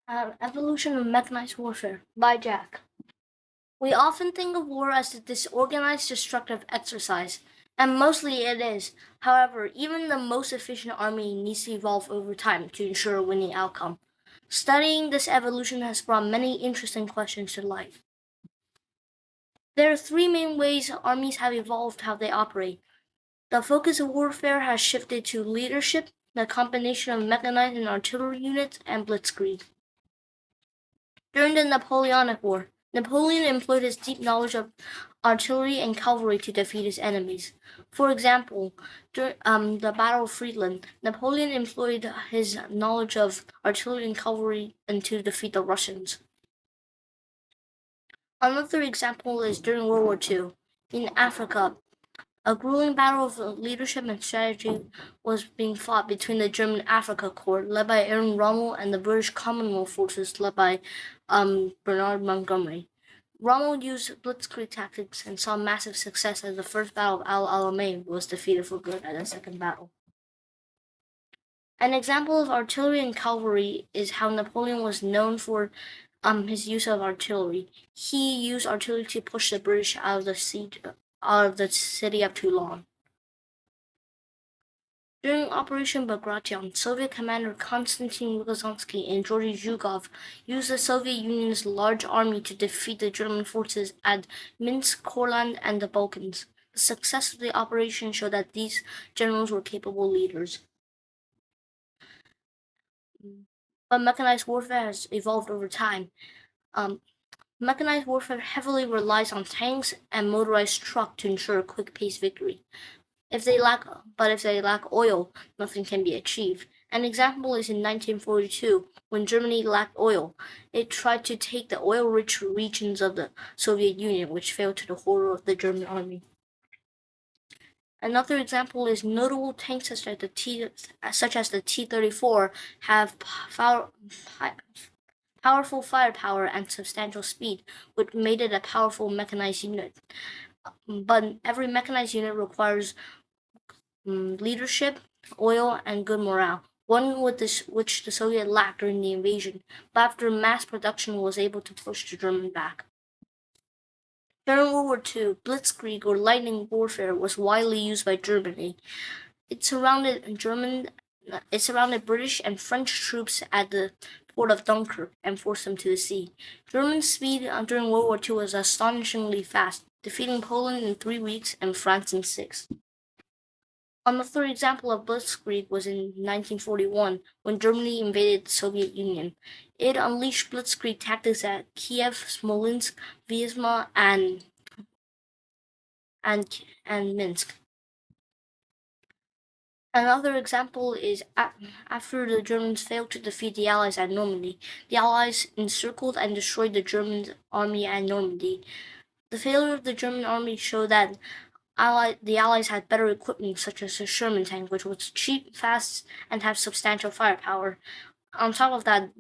Evolution of Mechanized Warfare by Jack. We often think of war as a disorganized, destructive exercise, and mostly it is. However, even the most efficient army needs to evolve over time to ensure a winning outcome. Studying this evolution has brought many interesting questions to light. There are three main ways armies have evolved how they operate. The focus of warfare has shifted to leadership, the combination of mechanized and artillery units, and blitzkrieg. During the Napoleonic War, Napoleon employed his deep knowledge of artillery and cavalry to defeat his enemies. For example, during the Battle of Friedland, Napoleon employed his knowledge of artillery and cavalry to defeat the Russians. Another example is during World War II. In Africa, a grueling battle of leadership and strategy was being fought between the German Afrika Korps, led by Aaron Rommel, and the British Commonwealth forces, led by Bernard Montgomery. Rommel used blitzkrieg tactics and saw massive success as the First Battle of El Alamein was defeated for good at the Second Battle. An example of artillery and cavalry is how Napoleon was known for his use of artillery. He used artillery to push the British out of the city of Toulon. During Operation Bagration, Soviet commander Konstantin Rogozhinsky and Georgy Zhukov used the Soviet Union's large army to defeat the German forces at Minsk, Courland, and the Balkans. The success of the operation showed that these generals were capable leaders. But mechanized warfare has evolved over time. Mechanized warfare heavily relies on tanks and motorized trucks to ensure a quick-paced victory. If they lack oil, nothing can be achieved. An example is in 1942, when Germany lacked oil. It tried to take the oil-rich regions of the Soviet Union, which failed to the horror of the German army. Another example is notable tanks such as the T-34 have powerful firepower and substantial speed, which made it a powerful mechanized unit. But every mechanized unit requires leadership, oil, and good morale, one which the Soviet lacked during the invasion, but after mass production was able to push the German back. During World War II, blitzkrieg or lightning warfare was widely used by Germany. It surrounded British and French troops at the port of Dunkirk and forced them to the sea. German speed during World War II was astonishingly fast, defeating Poland in 3 weeks and France in 6. Another example of blitzkrieg was in 1941, when Germany invaded the Soviet Union. It unleashed blitzkrieg tactics at Kiev, Smolensk, Vyazma, and Minsk. Another example is after the Germans failed to defeat the Allies at Normandy, the Allies encircled and destroyed the German army at Normandy. The failure of the German army showed that the Allies had better equipment, such as the Sherman tank, which was cheap, fast, and had substantial firepower. On top of that,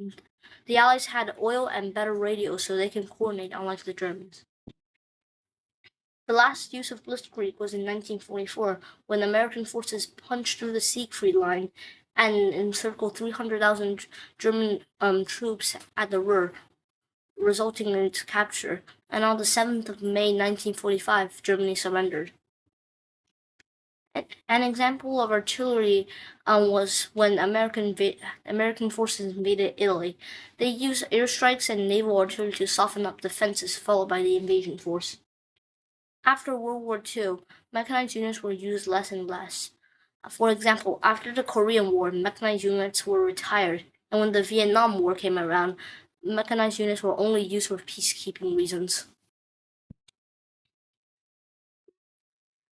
the Allies had oil and better radios, so they can coordinate, unlike the Germans. The last use of blitzkrieg was in 1944, when American forces punched through the Siegfried Line and encircled 300,000 German troops at the Ruhr, resulting in its capture. And on the 7th of May 1945, Germany surrendered. An example of artillery was when American forces invaded Italy. They used airstrikes and naval artillery to soften up defenses, followed by the invasion force. After World War II, mechanized units were used less and less. For example, after the Korean War, mechanized units were retired, and when the Vietnam War came around, mechanized units were only used for peacekeeping reasons.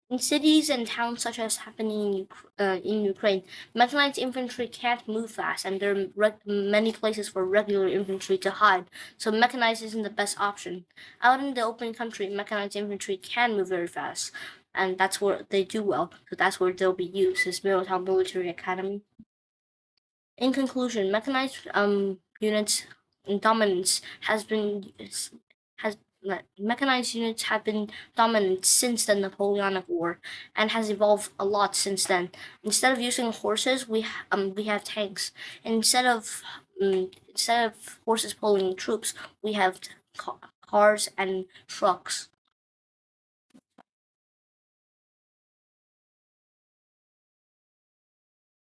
In cities and towns such as happening in Ukraine, mechanized infantry can't move fast, and there are many places for regular infantry to hide, so mechanized isn't the best option. Out in the open country, mechanized infantry can move very fast, and that's where they do well, so that's where they'll be used, as Middletown Military Academy. In conclusion, mechanized units' dominance mechanized units have been dominant since the Napoleonic War and has evolved a lot since then. Instead of using horses, we have tanks. And instead of instead of horses pulling troops, we have cars and trucks.